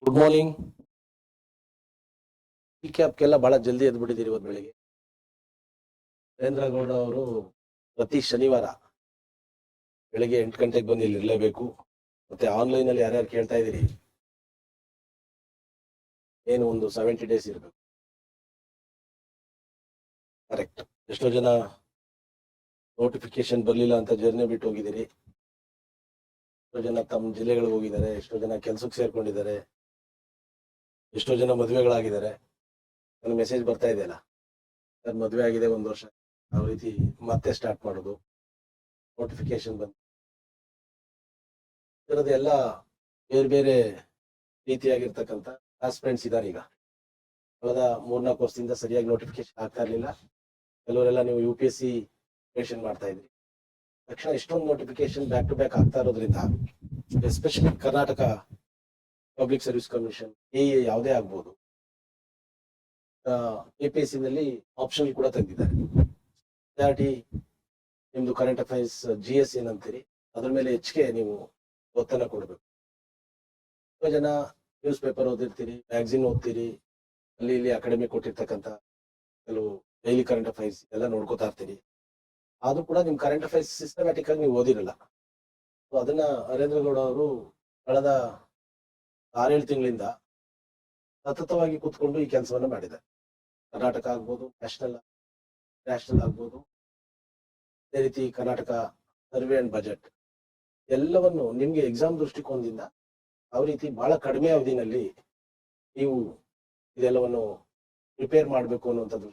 Good morning. ಈ ಕ್ಯಾಬ್ಗೆಲ್ಲ ಬಹಳ ಜಲ್ದಿ ಎದ್ಬಿಟ್ಟಿದ್ದೀರಿ ಇವತ್ತು ಬೆಳಿಗ್ಗೆ. ನರೇಂದ್ರ ಗೌಡ ಅವರು ಪ್ರತಿ ಶನಿವಾರ ಬೆಳಿಗ್ಗೆ 8 ಗಂಟೆಗೆ ಬಂದು ಇಲ್ಲಿ ಇರಲೇಬೇಕು. ಮತ್ತೆ ಆನ್ಲೈನ್ ಅಲ್ಲಿ ಯಾರ್ಯಾರು ಕೇಳ್ತಾ ಇದ್ದೀರಿ, ಏನು ಒಂದು 70 days ಇರಬೇಕು. ಕರೆಕ್ಟ್. ಎಷ್ಟೋ ಜನ ನೋಟಿಫಿಕೇಶನ್ ಬರ್ಲಿಲ್ಲ ಅಂತ ಜರ್ನಿ ಬಿಟ್ಟು ಹೋಗಿದ್ದೀರಿ. ಎಷ್ಟೋ ಜನ ತಮ್ಮ ಜಿಲ್ಲೆಗಳಿಗೆ ಹೋಗಿದ್ದಾರೆ, ಎಷ್ಟೋ ಜನ ಕೆಲ್ಸಕ್ಕೆ ಸೇರ್ಕೊಂಡಿದ್ದಾರೆ, ಎಷ್ಟೋ ಜನ ಮದುವೆಗಳಾಗಿದ್ದಾರೆ. ನನ್ನ ಮೆಸೇಜ್ ಬರ್ತಾ ಇದೆಯಲ್ಲ, ಸರ್ ಮದುವೆ ಆಗಿದೆ 1 ವರ್ಷ, ಯಾವ ರೀತಿ ಮತ್ತೆ ಸ್ಟಾರ್ಟ್ ಮಾಡೋದು, ನೋಟಿಫಿಕೇಶನ್ ಬಂದು ಇದರದ್ದು ಎಲ್ಲ ಬೇರೆ ಬೇರೆ ರೀತಿಯಾಗಿರ್ತಕ್ಕಂಥ ಆಸ್ಪಿರೆಂಟ್ಸ್ ಇದ್ದಾರೆ. ಈಗ ಕಳೆದ 3-4 ವರ್ಷದಿಂದ ಸರಿಯಾಗಿ ನೋಟಿಫಿಕೇಶನ್ ಆಗ್ತಾ ಇರಲಿಲ್ಲ. ಕೆಲವರೆಲ್ಲ ನೀವು UPSC ಪ್ರಿಪರೇಷನ್ ಮಾಡ್ತಾ ಇದ್ರಿ, ತಕ್ಷಣ ಇಷ್ಟೊಂದು ನೋಟಿಫಿಕೇಶನ್ ಬ್ಯಾಕ್ ಟು ಬ್ಯಾಕ್ ಆಗ್ತಾ ಇರೋದ್ರಿಂದ, especially Karnataka public service commission ಯಾವುದೇ ಆಗ್ಬೋದು, APSC ನಲ್ಲಿ ಆಪ್ಷನ್ ಕೂಡ ತೆಗೆದಿದ್ದಾರೆ. ವಿದ್ಯಾರ್ಥಿ ನಿಮ್ದು ಕರೆಂಟ್ ಅಫೈರ್ಸ್ GS ಏನಂತೀರಿ ಅದ್ರ ಮೇಲೆ ಹೆಚ್ಚಿಗೆ ನೀವು ಒತ್ತನ್ನು ಕೊಡಬೇಕು. ತುಂಬಾ ಜನ ನ್ಯೂಸ್ ಪೇಪರ್ ಓದಿರ್ತೀರಿ, ಮ್ಯಾಗಝಿನ್ ಓದ್ತೀರಿ, ಅಲ್ಲಿ ಇಲ್ಲಿ ಅಕಾಡೆಮಿ ಕೊಟ್ಟಿರ್ತಕ್ಕಂಥ ಕೆಲವು ಡೈಲಿ ಕರೆಂಟ್ ಅಫೈರ್ಸ್ ಎಲ್ಲ ನೋಡ್ಕೋತಾ ಇರ್ತೀರಿ. ಆದ್ರೂ ಕೂಡ ನಿಮ್ ಕರೆಂಟ್ ಅಫೈರ್ಸ್ ಸಿಸ್ಟಮ್ಯಾಟಿಕ್ ಆಗಿ ನೀವು ಓದಿರಲ್ಲ. ಅದನ್ನ ನರೇಂದ್ರ ಗೌಡ ಅವರು ಕಳೆದ 6-7 ತಿಂಗಳಿಂದ ಸತತವಾಗಿ ಕೂತ್ಕೊಂಡು ಈ ಕೆಲಸವನ್ನ ಮಾಡಿದ್ದಾರೆ. ಕರ್ನಾಟಕ ಆಗ್ಬೋದು, ನ್ಯಾಷನಲ್ ಆಗ್ಬೋದು, ಅದೇ ರೀತಿ ಕರ್ನಾಟಕ ಸರ್ವೆ ಅಂಡ್ ಬಜೆಟ್ ಎಲ್ಲವನ್ನು ನಿಮ್ಗೆ ಎಕ್ಸಾಮ್ ದೃಷ್ಟಿಕೋನದಿಂದ ಯಾವ ರೀತಿ ಬಹಳ ಕಡಿಮೆ ಅವಧಿನಲ್ಲಿ ನೀವು ಇದೆಲ್ಲವನ್ನು ಪ್ರಿಪೇರ್ ಮಾಡಬೇಕು ಅನ್ನುವಂಥದ್ದು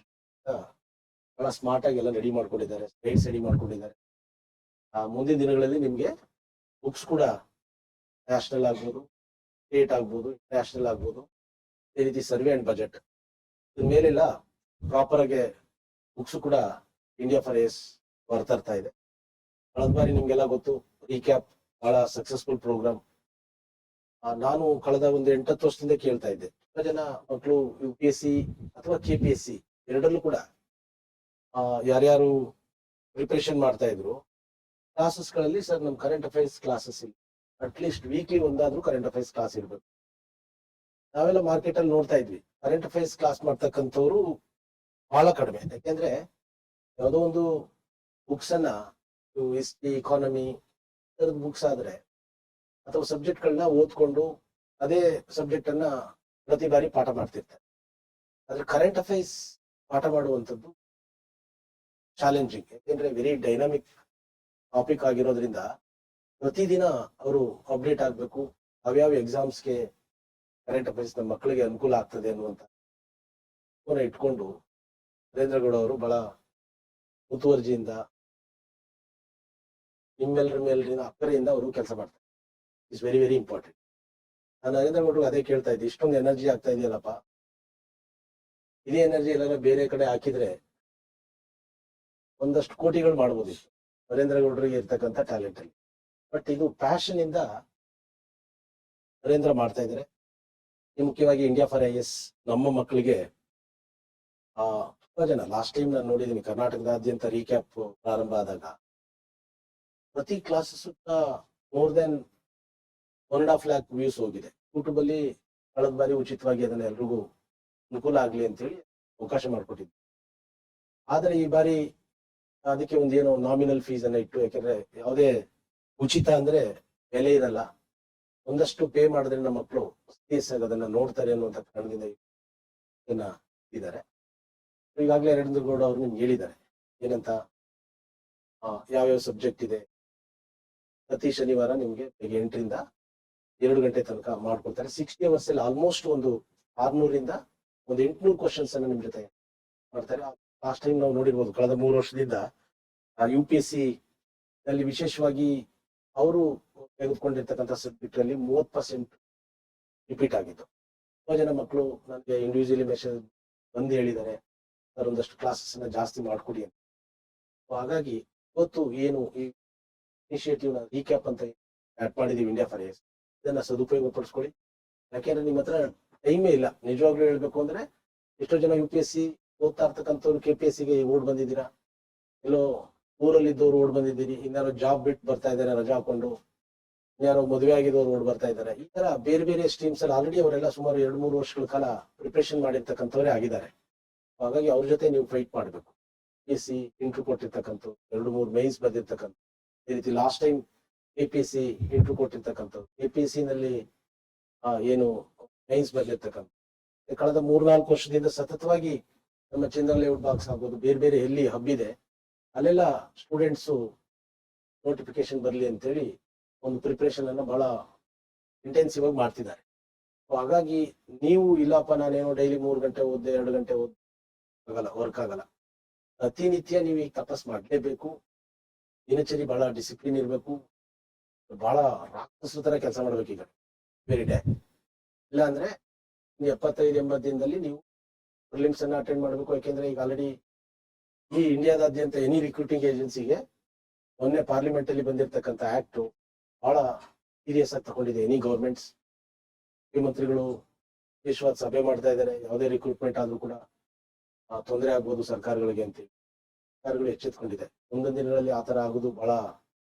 ಬಹಳ ಸ್ಮಾರ್ಟ್ ಆಗಿ ಎಲ್ಲ ರೆಡಿ ಮಾಡ್ಕೊಂಡಿದ್ದಾರೆ, ಸ್ಲೈಡ್ಸ್ ರೆಡಿ ಮಾಡ್ಕೊಂಡಿದ್ದಾರೆ. ಮುಂದಿನ ದಿನಗಳಲ್ಲಿ ನಿಮ್ಗೆ ಬುಕ್ಸ್ ಕೂಡ ನ್ಯಾಷನಲ್ ಆಗ್ಬೋದು, ಸ್ಟೇಟ್ ಆಗ್ಬೋದು, ನ್ಯಾಷನಲ್ ಆಗ್ಬೋದು, ಅದೇ ರೀತಿ ಸರ್ವೆ ಅಂಡ್ ಬಜೆಟ್ ಇದ್ರ ಮೇಲೆಲ್ಲ ಪ್ರಾಪರ್ ಆಗಿ ಬುಕ್ಸ್ ಕೂಡ ಇಂಡಿಯಾ ಫಾರ್ ಎಸ್ ಬರ್ತಾ ಇದೆ. ಕಳೆದ ಬಾರಿ ನಿಮ್ಗೆಲ್ಲ ಗೊತ್ತು, ರೀಕ್ಯಾಪ್ ಬಹಳ ಸಕ್ಸಸ್ಫುಲ್ ಪ್ರೋಗ್ರಾಮ್. ನಾನು ಕಳೆದ ಒಂದು 8-10 ವರ್ಷದಿಂದ ಕೇಳ್ತಾ ಇದ್ದೆ, ತುಂಬಾ ಜನ ಮಕ್ಕಳು UPSC ಅಥವಾ KPSC ಎರಡರಲ್ಲೂ ಕೂಡ ಯಾರ್ಯಾರು ಪ್ರಿಪರೇಷನ್ ಮಾಡ್ತಾ ಇದ್ರು ಕ್ಲಾಸಸ್ ಗಳಲ್ಲಿ, ಸರ್ ನಮ್ ಕರೆಂಟ್ ಅಫೈರ್ಸ್ ಕ್ಲಾಸಸ್ ಇಲ್ಲ, ಅಟ್ಲೀಸ್ಟ್ ವೀಕ್ಲಿ ಒಂದಾದ್ರೂ ಕರೆಂಟ್ ಅಫೈರ್ಸ್ ಕ್ಲಾಸ್ ಇರ್ಬೇಕು. ನಾವೆಲ್ಲ ಮಾರ್ಕೆಟ್ ಅಲ್ಲಿ ನೋಡ್ತಾ ಇದ್ವಿ, ಕರೆಂಟ್ ಅಫೈರ್ಸ್ ಕ್ಲಾಸ್ ಮಾಡ್ತಕ್ಕಂಥವ್ರು ಬಹಳ ಕಡಿಮೆ. ಯಾಕೆಂದ್ರೆ ಯಾವುದೋ ಒಂದು ಬುಕ್ಸ್ ಅನ್ನ, ಹಿಸ್ಟ್ರಿ, ಇಕಾನಮಿ ಬುಕ್ಸ್ ಆದ್ರೆ ಅಥವಾ ಸಬ್ಜೆಕ್ಟ್ ಗಳನ್ನ ಓದ್ಕೊಂಡು ಅದೇ ಸಬ್ಜೆಕ್ಟ್ ಅನ್ನ ಪ್ರತಿ ಬಾರಿ ಪಾಠ ಮಾಡ್ತಿರ್ತಾರೆ. ಆದ್ರೆ ಕರೆಂಟ್ ಅಫೈರ್ಸ್ ಪಾಠ ಮಾಡುವಂಥದ್ದು ಚಾಲೆಂಜಿಂಗ್. ಯಾಕೆಂದ್ರೆ ವೆರಿ ಡೈನಾಮಿಕ್ ಟಾಪಿಕ್ ಆಗಿರೋದ್ರಿಂದ ಪ್ರತಿದಿನ ಅವರು ಅಪ್ಡೇಟ್ ಆಗ್ಬೇಕು. ಯಾವ್ಯಾವ ಎಕ್ಸಾಮ್ಸ್ಗೆ ಕರೆಂಟ್ ಅಫೈರ್ಸ್ ನಮ್ಮ ಮಕ್ಕಳಿಗೆ ಅನುಕೂಲ ಆಗ್ತದೆ ಅನ್ನುವಂತ ಇಟ್ಕೊಂಡು ನರೇಂದ್ರ ಗೌಡ ಅವರು ಬಹಳ ಮುತುವರ್ಜಿಯಿಂದ, ನಿಮ್ಮೆಲ್ಲರ ಮೇಲಿನ ಅಕ್ಕರೆಯಿಂದ ಅವರು ಕೆಲಸ ಮಾಡ್ತಾರೆ. It's very very important. ನಾನು ನರೇಂದ್ರ ಗೌಡ್ರು ಅದೇ ಕೇಳ್ತಾ ಇದ್ದೆ, ಇಷ್ಟೊಂದು ಎನರ್ಜಿ ಆಗ್ತಾ ಇದೆಯಲ್ಲಪ್ಪ, ಇದೇ ಎನರ್ಜಿ ಎಲ್ಲಾರ ಬೇರೆ ಕಡೆ ಹಾಕಿದ್ರೆ ಒಂದಷ್ಟು ಕೋಟಿಗಳು ಮಾಡ್ಬೋದಿತ್ತು ನರೇಂದ್ರ ಗೌಡರಿಗೆ ಇರ್ತಕ್ಕಂಥ ಟ್ಯಾಲೆಂಟ್ ಅಲ್ಲಿ. ಬಟ್ ಇದು ಪ್ಯಾಷನ್ ಇಂದ ನರೇಂದ್ರ ಮಾಡ್ತಾ ಇದ್ದಾರೆ. ಮುಖ್ಯವಾಗಿ ಇಂಡಿಯಾ ಫಾರ್ IAS ನಮ್ಮ ಮಕ್ಕಳಿಗೆ ತುಂಬಾ ಜನ, ಲಾಸ್ಟ್ ಟೈಮ್ ನಾನು ನೋಡಿದ್ದೀನಿ ಕರ್ನಾಟಕದಾದ್ಯಂತ ರೀಕ್ಯಾಪ್ ಪ್ರಾರಂಭ ಆದಾಗ ಪ್ರತಿ classes more than 1.5 lakh views ಹೋಗಿದೆ ಯೂಟ್ಯೂಬ್ ಅಲ್ಲಿ. ಕಳೆದ ಬಾರಿ ಉಚಿತವಾಗಿ ಅದನ್ನ ಎಲ್ರಿಗೂ ಅನುಕೂಲ ಆಗ್ಲಿ ಅಂತ ಹೇಳಿ ಅವಕಾಶ ಮಾಡಿಕೊಟ್ಟಿದ್ದೆ. ಆದ್ರೆ ಈ ಬಾರಿ ಅದಕ್ಕೆ ಒಂದೇನೋ ನಾಮಿನಲ್ ಫೀಸ್ ಅನ್ನ ಇಟ್ಟು, ಯಾಕಂದ್ರೆ ಯಾವುದೇ ಉಚಿತ ಅಂದ್ರೆ ಬೆಲೆ ಇರಲ್ಲ, ಒಂದಷ್ಟು ಪೇ ಮಾಡಿದ್ರೆ ನಮ್ಮ ಮಕ್ಕಳು ಸೀರಿಯಸ್ ಆಗಿ ಅದನ್ನ ನೋಡ್ತಾರೆ ಅನ್ನುವಂಥ ಕಾರಣದಿಂದ ಇದನ್ನ ಇದ್ದಾರೆ. ಈಗಾಗಲೇ ನರೇಂದ್ರ ಗೌಡ ಅವರು ನಿಮ್ಗೆ ಹೇಳಿದ್ದಾರೆ ಏನಂತ, ಯಾವ್ಯಾವ ಸಬ್ಜೆಕ್ಟ್ ಇದೆ. ಪ್ರತಿ ಶನಿವಾರ ನಿಮ್ಗೆ ಬೆಳಿಗ್ಗೆ 8ರಿಂದ 2 ಗಂಟೆ ತನಕ ಮಾಡ್ಕೊಳ್ತಾರೆ. 60 hours ಅಲ್ಲಿ ಆಲ್ಮೋಸ್ಟ್ ಒಂದು 600ರಿಂದ 800 ಕ್ವಶನ್ಸ್ ಅನ್ನ ನಿಮ್ ಜೊತೆ ಮಾಡ್ತಾರೆ. ಲಾಸ್ಟ್ ಟೈಮ್ ನಾವು ನೋಡಿರ್ಬೋದು, ಕಳೆದ 3 ವರ್ಷದಿಂದ UPSC ನಲ್ಲಿ ವಿಶೇಷವಾಗಿ ಅವರು ತೆಗೆದುಕೊಂಡಿರ್ತಕ್ಕಂಥ ಸಬ್ಜೆಕ್ಟ್ ಅಲ್ಲಿ 30% ರಿಪೀಟ್ ಆಗಿತ್ತು. ತುಂಬಾ ಜನ ಮಕ್ಕಳು ನನಗೆ ಇಂಡಿವಿಜುವಲಿ ಮೆಸೇಜ್ ಬಂದು ಹೇಳಿದ್ದಾರೆ, ಸರ್ ಒಂದಷ್ಟು ಕ್ಲಾಸಸ್ ಅನ್ನ ಜಾಸ್ತಿ ಮಾಡ್ಕೊಡಿ ಅಂತ. ಹಾಗಾಗಿ ಇವತ್ತು ಏನು ಈ ಇನಿಷಿಯೇಟಿವ್ ನ ರೀಕ್ಯಾಪ್ ಅಂತ ಆಡ್ ಮಾಡಿದೀವಿ ಇಂಡಿಯಾ ಫಾರ್ IAS, ಇದನ್ನ ಸದುಪಯೋಗ ಪಡಿಸ್ಕೊಳ್ಳಿ. ಯಾಕೆಂದ್ರೆ ನಿಮ್ಮ ಹತ್ರ ಟೈಮೇ ಇಲ್ಲ. ನಿಜವಾಗ್ಲೂ ಹೇಳ್ಬೇಕು ಅಂದ್ರೆ ಎಷ್ಟೋ ಜನ UPSC ಓದ್ತಾ ಇರ್ತಕ್ಕಂಥವ್ರು KPSCಗೆ ಓಡ್ ಬಂದಿದ್ದೀರಾ, ಎಲ್ಲೋ ಊರಲ್ಲಿ ಇದ್ದವ್ರು ಓಡ್ ಬಂದಿದ್ದೀರಿ, ಇನ್ನಾರು ಜಾಬ್ ಬಿಟ್ಟು ಬರ್ತಾ ಇದ್ದಾರೆ ರಜಾ ಹಾಕೊಂಡು. ಯಾರೋ ಮದುವೆ ಆಗಿರೋರು ಓಡ್ ಬರ್ತಾ ಇದ್ದಾರೆ. ಈ ತರ ಬೇರೆ ಬೇರೆ ಸ್ಟ್ರೀಮ್ಸ್ ಅಲ್ಲಿ ಆಲ್ರೆಡಿ ಅವರೆಲ್ಲ ಸುಮಾರು 2-3 ವರ್ಷಗಳ ಕಾಲ ಪ್ರಿಪರೇಷನ್ ಮಾಡಿರ್ತಕ್ಕಂಥವರೇ ಆಗಿದ್ದಾರೆ. ಹಾಗಾಗಿ ಅವ್ರ ಜೊತೆ ನೀವು ಫೈಟ್ ಮಾಡಬೇಕು. PSC ಇಂಟರ್ವ್ಯೂ ಕೊಟ್ಟಿರ್ತಕ್ಕಂಥ 2-3 ಮೈನ್ಸ್ ಬಂದಿರ್ತಕ್ಕಂಥ, ಈ ರೀತಿ ಲಾಸ್ಟ್ ಟೈಮ್ APSC ಇಂಟರ್ವ್ಯೂ ಕೊಟ್ಟಿರ್ತಕ್ಕಂಥ, APSC ನಲ್ಲಿ ಏನು ಮೈನ್ಸ್ ಬಂದಿರ್ತಕ್ಕಂಥ, ಕಳೆದ 3-4 ವರ್ಷದಿಂದ ಸತತವಾಗಿ ನಮ್ಮ ಚಂದ್ರ ಲೇಔಟ್ ಬಾಕ್ಸ್ ಆಗ್ಬೋದು, ಬೇರೆ ಬೇರೆ ಎಲ್ಲಿ ಹಬ್ ಇದೆ ಅಲ್ಲೆಲ್ಲ ಸ್ಟೂಡೆಂಟ್ಸ್ ನೋಟಿಫಿಕೇಶನ್ ಬರಲಿ ಅಂತೇಳಿ ಒಂದು ಪ್ರಿಪರೇಷನ್ ಅನ್ನ ಬಹಳ ಇಂಟೆನ್ಸಿವ್ ಆಗಿ ಮಾಡ್ತಿದ್ದಾರೆ. ಹಾಗಾಗಿ ನೀವು ಇಲ್ಲಪ್ಪ ನಾನೇನೋ ಡೈಲಿ 3 ಗಂಟೆ ಓದ್ದೆ 2 ಗಂಟೆ ಓದ್ ಆಗಲ್ಲ, ವರ್ಕ್ ಆಗಲ್ಲ. ಪ್ರತಿನಿತ್ಯ ನೀವು ಈಗ ತಪಸ್ ಮಾಡ್ಲೇಬೇಕು. ದಿನಚರಿ ಬಹಳ ಡಿಸಿಪ್ಲಿನ್ ಇರಬೇಕು. ಬಹಳ ರಾಕ್ಷಸರ ತರ ಕೆಲಸ ಮಾಡ್ಬೇಕು ಈಗ ವೆರಿ ಡೇ. ಇಲ್ಲ ಅಂದ್ರೆ 75-80 ದಿನದಲ್ಲಿ ನೀವು ಪ್ರಿಲಿಮ್ಸ್ ಅನ್ನ ಅಟೆಂಡ್ ಮಾಡಬೇಕು. ಯಾಕೆಂದ್ರೆ ಈಗ ಆಲ್ರೆಡಿ ಈ ಇಂಡಿಯಾದಾದ್ಯಂತ ಎನಿ ರಿಕ್ರೂಟಿಂಗ್ ಏಜೆನ್ಸಿಗೆ ಮೊನ್ನೆ ಪಾರ್ಲಿಮೆಂಟ್ ಅಲ್ಲಿ ಬಂದಿರತಕ್ಕಂಥ ಆಕ್ಟ್ ಬಹಳ ಸೀರಿಯಸ್ ಆಗಿ ತಗೊಂಡಿದೆ. ಎನಿ ಗವರ್ಮೆಂಟ್ಸ್, ಮುಖ್ಯಮಂತ್ರಿಗಳು ವಿಶ್ವಾಸ ಸಭೆ ಮಾಡ್ತಾ ಇದ್ದಾರೆ. ಯಾವುದೇ ರಿಕ್ರೂಟ್ಮೆಂಟ್ ಆದ್ರೂ ಕೂಡ ತೊಂದರೆ ಆಗ್ಬೋದು ಸರ್ಕಾರಗಳಿಗೆ ಅಂತ ಸರ್ಕಾರಗಳು ಎಚ್ಚೆತ್ಕೊಂಡಿದೆ. ಮುಂದಿನ ದಿನಗಳಲ್ಲಿ ಆತರ ಆಗೋದು ಬಹಳ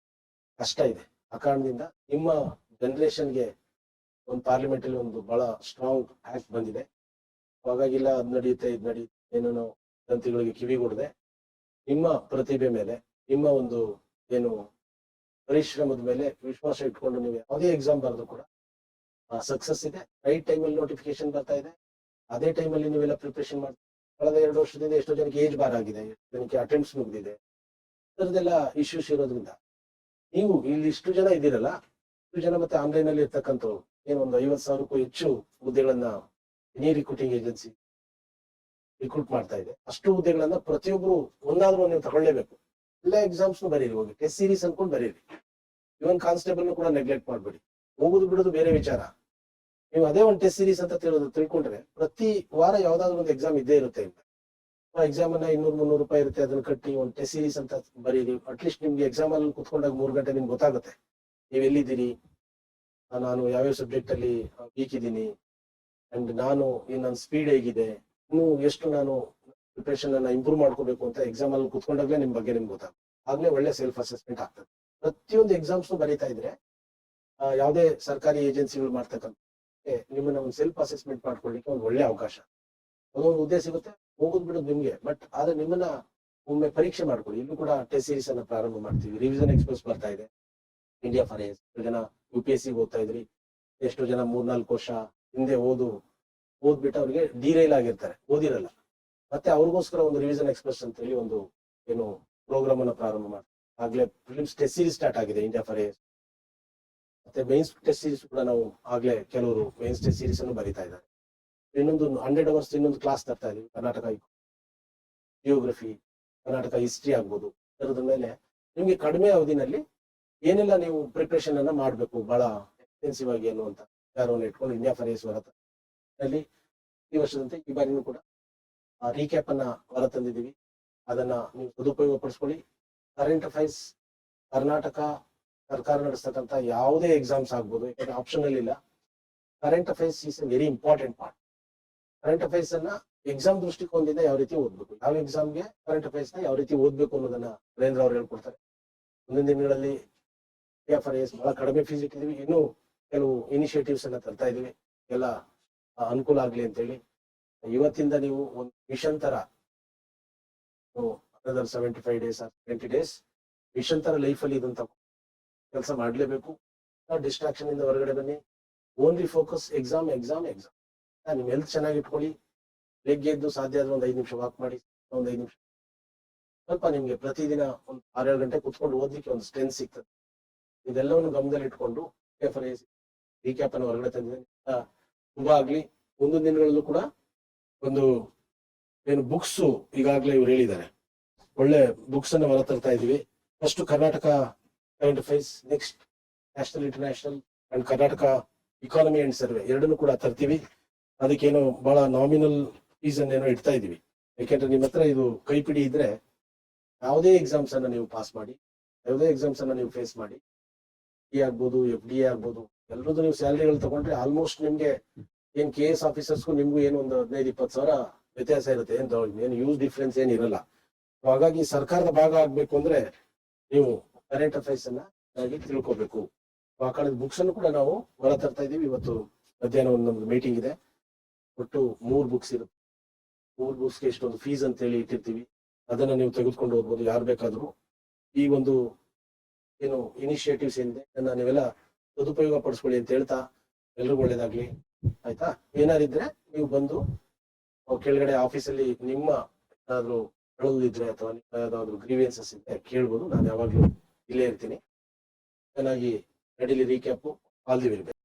ಕಷ್ಟ ಇದೆ. ಆ ಕಾರಣದಿಂದ ನಿಮ್ಮ ಜನರೇಷನ್ಗೆ ಒಂದು ಪಾರ್ಲಿಮೆಂಟ್ ಅಲ್ಲಿ ಒಂದು ಬಹಳ ಸ್ಟ್ರಾಂಗ್ ಆಕ್ಟ್ ಬಂದಿದೆ. ಹಾಗಾಗಿಲ್ಲ ಅದ್ ನಡೆಯುತ್ತೆ ಇದ್ ನಡೆಯುತ್ತೆ ಏನೇನೋ ಗ್ರಂಥಿಗಳಿಗೆ ಕಿವಿಗೊಡದೆ ನಿಮ್ಮ ಪ್ರತಿಭೆ ಮೇಲೆ, ನಿಮ್ಮ ಒಂದು ಏನು ಪರಿಶ್ರಮದ ಮೇಲೆ ವಿಶ್ವಾಸ ಇಟ್ಕೊಂಡು ನೀವು ಯಾವುದೇ ಎಕ್ಸಾಮ್ ಬರೆದ್ರು ಕೂಡ ಸಕ್ಸಸ್ ಇದೆ. ರೈಟ್ ಟೈಮಲ್ಲಿ ನೋಟಿಫಿಕೇಶನ್ ಬರ್ತಾ ಇದೆ. ಅದೇ ಟೈಮಲ್ಲಿ ನೀವೆಲ್ಲ ಪ್ರಿಪರೇಷನ್ ಮಾಡ್ತೀವಿ. ಕಳೆದ 2 ವರ್ಷದಿಂದ ಎಷ್ಟೋ ಜನಕ್ಕೆ ಏಜ್ ಬಾರ್ ಆಗಿದೆ, ಎಷ್ಟೋ ಜನಕ್ಕೆ ಅಟೆಂಪ್ಟ್ಸ್ ಮುಗಿದಿದೆ. ಇದರದೆಲ್ಲ ಇಶ್ಯೂಸ್ ಇರೋದ್ರಿಂದ ನೀವು ಇಲ್ಲಿ ಇಷ್ಟು ಜನ ಇದ್ದೀರಲ್ಲ, ಇಷ್ಟು ಜನ ಮತ್ತೆ ಆನ್ಲೈನ್ ಅಲ್ಲಿ ಇರ್ತಕ್ಕಂಥವ್ರು ಏನು ಒಂದು 50,000ಕ್ಕೂ ಹೆಚ್ಚು ಹುದ್ದೆಗಳನ್ನ ಎನಿ ರಿಕ್ರೂಟಿಂಗ್ ಏಜೆನ್ಸಿ ರಿಕ್ರೂಟ್ ಮಾಡ್ತಾ ಇದೆ. ಅಷ್ಟು ಹುದ್ದೆಗಳನ್ನ ಪ್ರತಿಯೊಬ್ರು ಒಂದಾದ್ರೂ ನೀವು ತಗೊಳ್ಳೇಬೇಕು. ಎಲ್ಲ ಎಕ್ಸಾಮ್ಸ್ ಬರೀರಿ, ಹೋಗಿ ಟೆಸ್ಟ್ ಸೀರೀಸ್ ಅನ್ಕೊಂಡು ಬರೀರಿ. ಇವನ್ ಕಾನ್ಸ್ಟೇಬಲ್ ಕೂಡ ನೆಗ್ಲೆಕ್ಟ್ ಮಾಡ್ಬೇಡಿ. ಹೋಗುದು ಬಿಡುದು ಬೇರೆ ವಿಚಾರ. ನೀವು ಅದೇ ಒಂದು ಟೆಸ್ಟ್ ಸೀರೀಸ್ ಅಂತ ತಿಳ್ಕೊಂಡ್ರೆ ಪ್ರತಿ ವಾರ ಯಾವ್ದಾದ್ರು ಒಂದು ಎಕ್ಸಾಮ್ ಇದ್ದೇ ಇರುತ್ತೆ. ಎಕ್ಸಾಮ್ ಅನ್ನ 200-300 ರೂಪಾಯಿ ಇರುತ್ತೆ, ಅದನ್ನ ಕಟ್ಟಿ ಒಂದು ಟೆಸ್ಟ್ ಸೀರೀಸ್ ಅಂತ ಬರೀರಿ. ಅಟ್ಲೀಸ್ಟ್ ನಿಮ್ಗೆ ಎಕ್ಸಾಮ್ ಅಲ್ಲಿ ಕುತ್ಕೊಂಡಾಗ 3 ಗಂಟೆ ನಿಮ್ಗೆ ಗೊತ್ತಾಗುತ್ತೆ ನೀವ್ ಎಲ್ಲಿದ್ದೀರಿ, ನಾನು ಯಾವ್ಯಾವ ಸಬ್ಜೆಕ್ಟ್ ಅಲ್ಲಿ ವೀಕ್ ಇದ್ದೀನಿ, ಅಂಡ್ ನಾನು ನನ್ನ ಸ್ಪೀಡ್ ಹೇಗಿದೆ, ಇನ್ನು ಎಷ್ಟು ನಾನು ಪ್ರಿಪರೇಷನ್ ಅನ್ನ ಇಂಪ್ರೂವ್ ಮಾಡ್ಕೋಬೇಕು ಅಂತ ಎಕ್ಸಾಮ್ ಅಲ್ಲಿ ಕುತ್ಕೊಂಡಾಗ್ಲೇ ನಿಮ್ ಬಗ್ಗೆ ನಿಮ್ಗೆ ಗೊತ್ತಾಗುತ್ತೆ. ಆಗ್ಲೇ ಒಳ್ಳೆ ಸೆಲ್ಫ್ ಅಸೆಸ್ಮೆಂಟ್ ಆಗ್ತದೆ. ಪ್ರತಿಯೊಂದು ಎಕ್ಸಾಮ್ಸ್ ಬರೀತಾ ಇದ್ರೆ ಯಾವುದೇ ಸರ್ಕಾರಿ ಏಜೆನ್ಸಿಗಳು ಮಾಡ್ತಕ್ಕಂಥ ನಿಮ್ಮನ್ನ ಒಂದು ಸೆಲ್ಫ್ ಅಸೆಸ್ಮೆಂಟ್ ಮಾಡ್ಕೊಳ್ಳಿಕ್ಕೆ ಒಂದು ಒಳ್ಳೆ ಅವಕಾಶ. ಅದೊಂದು ಹುದ್ದೆ ಸಿಗುತ್ತೆ, ಹೋಗುದ್ ಬಿಡೋದು ನಿಮ್ಗೆ. ಬಟ್ ಆದ್ರೆ ನಿಮ್ಮನ್ನ ಒಮ್ಮೆ ಪರೀಕ್ಷೆ ಮಾಡ್ಕೊಳ್ಳಿ. ಇಲ್ಲೂ ಕೂಡ ಟೆಸ್ಟ್ ಸೀರೀಸ್ ಅನ್ನ ಪ್ರಾರಂಭ ಮಾಡ್ತೀವಿ. ರಿವಿಷನ್ ಎಕ್ಸ್ಪ್ರೆಸ್ ಬರ್ತಾ ಇದೆ. ಇಂಡಿಯಾ ಫಾರ್ ಎಸ್ ಜನ UPSC ಓದ್ತಾ ಇದ್ರಿ, ಎಷ್ಟೋ ಜನ 3-4 ವರ್ಷ ಹಿಂದೆ ಓದ್ಬಿಟ್ಟು ಅವ್ರಿಗೆ ಡಿರೈಲ್ ಆಗಿರ್ತಾರೆ, ಓದಿರಲ್ಲ. ಮತ್ತೆ ಅವ್ರಿಗೋಸ್ಕರ ಒಂದು ರಿವಿಷನ್ ಎಕ್ಸ್ಪ್ರೆಸ್ ಅಂತ ಹೇಳಿ ಒಂದು ಏನು ಪ್ರೋಗ್ರಾಮ್ ಅನ್ನ ಪ್ರಾರಂಭ ಮಾಡ್ತೀವಿ. ಆಗ್ಲೇ ಫಿಲಿಮ್ಸ್ ಟೆಸ್ಟ್ ಸೀರೀಸ್ ಸ್ಟಾರ್ಟ್ ಆಗಿದೆ ಇಂಡಿಯಾ ಫಾರ್ ಎಸ್. ಮತ್ತೆ ಮೈನ್ಸ್ ಟೆಸ್ಟ್ ಸೀರೀಸ್ ಕೂಡ ನಾವು ಆಗ್ಲೇ ಕೆಲವರು ಮೈನ್ಸ್ ಟೆಸ್ಟ್ ಸೀರೀಸ್ ಅನ್ನು ಬರೀತಾ ಇದ್ದಾರೆ. ಇನ್ನೊಂದು 100 ಅವರ್ಸ್ ಇನ್ನೊಂದು ಕ್ಲಾಸ್ ತರ್ತಾ ಇದೀವಿ. ಕರ್ನಾಟಕ ಜಿಯೋಗ್ರಫಿ, ಕರ್ನಾಟಕ ಹಿಸ್ಟ್ರಿ ಆಗ್ಬೋದು. ಅದರ ಮೇಲೆ ನಿಮ್ಗೆ ಕಡಿಮೆ ಅವಧಿನಲ್ಲಿ ಏನೆಲ್ಲ ನೀವು ಪ್ರಿಪರೇಷನ್ ಅನ್ನ ಮಾಡ್ಬೇಕು ಬಹಳ ಎಕ್ಸ್ಪೆನ್ಸಿವ್ ಆಗಿ ಅನ್ನುವಂತ ವಿಚಾರವನ್ನು ಇಟ್ಕೊಂಡು ಇಂಡಿಯಾ ಫಾರ್ ಎಸ್ ಹೊರತಲ್ಲಿ ಈ ವರ್ಷದಂತೆ ಈ ಬಾರಿನೂ ಕೂಡ ರೀಕ್ಯಾಪ್ ಅನ್ನ ಹೊರತಂದಿದ್ದೀವಿ. ಅದನ್ನ ನೀವು ಸದುಪಯೋಗ ಪಡಿಸ್ಕೊಳ್ಳಿ. ಕರೆಂಟ್ ಅಫೈರ್ಸ್ ಕರ್ನಾಟಕ ಸರ್ಕಾರ ನಡೆಸ್ತಕ್ಕಂಥ ಯಾವುದೇ ಎಕ್ಸಾಮ್ಸ್ ಆಗ್ಬೋದು, ಯಾಕಂದ್ರೆ ಆಪ್ಷನಲ್ ಇಲ್ಲ. Current affairs is A very important part. Current affairs ಅನ್ನ ಎಕ್ಸಾಮ್ ದೃಷ್ಟಿಕೋನದಿಂದ ಯಾವ ರೀತಿ ಓದ್ಬೇಕು, ಯಾವ ಎಕ್ಸಾಮ್ಗೆ ಕರೆಂಟ್ ಅಫೈರ್ಸ್ ನ ಯಾವ ರೀತಿ ಓದ್ಬೇಕು ಅನ್ನೋದನ್ನ ನರೇಂದ್ರ ಅವರು ಹೇಳ್ಕೊಡ್ತಾರೆ. ಮುಂದಿನ ದಿನಗಳಲ್ಲಿ ಇಂಡಿಯಾ ಫಾರ್ ಎಸ್ ಬಹಳ ಕಡಿಮೆ ಫೀಸ್ ಇಟ್ಟಿದೀವಿ. ಇನ್ನೂ ಕೆಲವು ಇನಿಷಿಯೇಟಿವ್ಸ್ ಅನ್ನ ತರ್ತಾ ಇದೀವಿ, ಎಲ್ಲ ಅನುಕೂಲ ಆಗ್ಲಿ ಅಂತೇಳಿ. ಇವತ್ತಿಂದ ನೀವು ಒಂದು ಮಿಷನ್ ತರ 75 days or 20 days ಮಿಷನ್ ತರ ಲೈಫ್ ಅಲ್ಲಿ ಇದಂತ ಕೆಲಸ ಮಾಡ್ಲೇಬೇಕು. ಡಿಸ್ಟ್ರಾಕ್ಷನ್ ಇಂದ ಹೊರಗಡೆ ಬನ್ನಿ. Only focus exam exam exam. ನಿಮ್ ಹೆಲ್ತ್ ಚೆನ್ನಾಗಿ ಇಟ್ಕೊಳ್ಳಿ. ಬೆಳಿಗ್ಗೆ ಎದ್ದು ಸಾಧ್ಯ ಆದ್ರೆ ಒಂದು 5 ನಿಮಿಷ ವಾಕ್ ಮಾಡಿ, ಒಂದು 5 ನಿಮಿಷ ಸ್ವಲ್ಪ ನಿಮ್ಗೆ ಪ್ರತಿದಿನ ಒಂದು 6-7 ಗಂಟೆ ಕುತ್ಕೊಂಡು ಓದ್ಲಿಕ್ಕೆ ಒಂದು ಸ್ಟ್ರೆಂತ್ ಸಿಗ್ತದೆ. ಇದೆಲ್ಲವನ್ನು ಗಮನದಲ್ಲಿ ಇಟ್ಕೊಂಡು ರೀಕ್ಯಾಪ್ ಅನ್ನು ಹೊರಗಡೆ ತಂದಿದ್ದೇನೆ. ತುಂಬಾ ಆಗ್ಲಿ. ಮುಂದಿನ ದಿನಗಳಲ್ಲೂ ಕೂಡ ಒಂದು ಏನು ಬುಕ್ಸ್ ಈಗಾಗಲೇ ಇವ್ರು ಹೇಳಿದ್ದಾರೆ, ಒಳ್ಳೆ ಬುಕ್ಸ್ ಅನ್ನ ಹೊರ ತರ್ತಾ ಇದೀವಿ. First Karnataka current affairs, next national international and Karnataka economy and survey ಎರಡನ್ನೂ ಕೂಡ ತರ್ತೀವಿ. ಅದಕ್ಕೇನೋ ಬಹಳ ನಾಮಿನಲ್ ಫೀಸ್ ಅನ್ನೇನೋ ಇಡ್ತಾ ಇದೀವಿ. ಯಾಕೆಂದ್ರೆ ನಿಮ್ಮ ಹತ್ರ ಇದು ಕೈಪಿಡಿ ಇದ್ರೆ ಯಾವುದೇ ಎಕ್ಸಾಮ್ಸ್ ಅನ್ನ ನೀವು ಪಾಸ್ ಮಾಡಿ, ಯಾವುದೇ ಎಕ್ಸಾಮ್ಸ್ ಅನ್ನ ನೀವು ಫೇಸ್ ಮಾಡಿ, ಆಗ್ಬೋದು FDA ಆಗ್ಬೋದು, ಎಲ್ಲರದ್ದು ನೀವು ಸ್ಯಾಲರಿಗಳು ತಗೊಂಡ್ರೆ ಆಲ್ಮೋಸ್ಟ್ ನಿಮ್ಗೆ ಏನ್ KS ಆಫೀಸರ್ಸ್ಗೂ ನಿಮ್ಗೂ ಏನು ಒಂದು 15-20 ಸಾವಿರ ವ್ಯತ್ಯಾಸ ಇರುತ್ತೆ. ಏನು ಯೂಸ್ ಡಿಫ್ರೆನ್ಸ್ ಏನ್ ಇರಲ್ಲ. ಹಾಗಾಗಿ ಸರ್ಕಾರದ ಭಾಗ ಆಗ್ಬೇಕು ಅಂದ್ರೆ ನೀವು ಕರೆಂಟ್ ಅಫೈರ್ಸ್ ಅನ್ನ ತಿಳ್ಕೋಬೇಕು. ಆ ಕಾಲದ ಬುಕ್ಸ್ ಅನ್ನು ಕೂಡ ನಾವು ಹೊರ ತರ್ತಾ ಇದೀವಿ. ಇವತ್ತು ಮಧ್ಯಾಹ್ನ ಒಂದು ನಮ್ದು ಮೀಟಿಂಗ್ ಇದೆ. ಒಟ್ಟು 3 ಬುಕ್ಸ್ ಇರುತ್ತೆ. 3 ಬುಕ್ಸ್ಗೆ ಇಷ್ಟೊಂದು ಫೀಸ್ ಅಂತ ಹೇಳಿ ಇಟ್ಟಿರ್ತೀವಿ. ಅದನ್ನ ನೀವು ತೆಗೆದುಕೊಂಡು ಹೋಗ್ಬೋದು ಯಾರು ಬೇಕಾದ್ರೂ. ಈ ಒಂದು ಏನು ಇನಿಷಿಯೇಟಿವ್ಸ್ ಏನಿದೆ ಅದನ್ನ ನೀವೆಲ್ಲ ಸದುಪಯೋಗ ಪಡಿಸ್ಕೊಳ್ಳಿ ಅಂತ ಹೇಳ್ತಾ ಎಲ್ರಿಗೂ ಒಳ್ಳೇದಾಗ್ಲಿ. ಆಯ್ತಾ? ಏನಾರಿದ್ರೆ ನೀವು ಬಂದು ಕೆಳಗಡೆ ಆಫೀಸಲ್ಲಿ ನಿಮ್ಮ ಏನಾದ್ರು ಹೇಳೋದಿದ್ರೆ ಅಥವಾ ನಿಮ್ಮ ಯಾವ್ದಾದ್ರು ಗ್ರೀವಿಯನ್ಸಸ್ ಇದ್ರೆ ಕೇಳ್ಬೋದು. ನಾನು ಯಾವಾಗ್ಲೂ ಇಲ್ಲೇ ಇರ್ತೀನಿ. ಚೆನ್ನಾಗಿ ನಡೀಲಿ recap. All the very best.